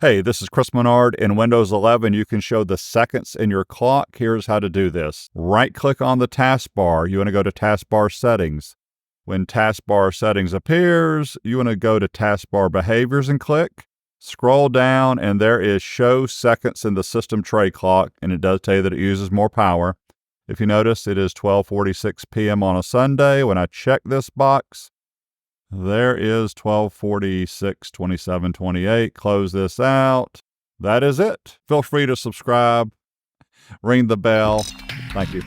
Hey, this is Chris Menard. In Windows 11, you can show the seconds in your clock. Here's how to do this. Right-click on the taskbar. You want to go to Taskbar Settings. When Taskbar Settings appears, you want to go to Taskbar Behaviors and click. Scroll down, and there is Show Seconds in the System Tray Clock, and it does tell you that it uses more power. If you notice, it is 12:46 p.m. on a Sunday. When I check this box, there is 12:46, 27, 28. Close this out. That is it. Feel free to subscribe, ring the bell. Thank you.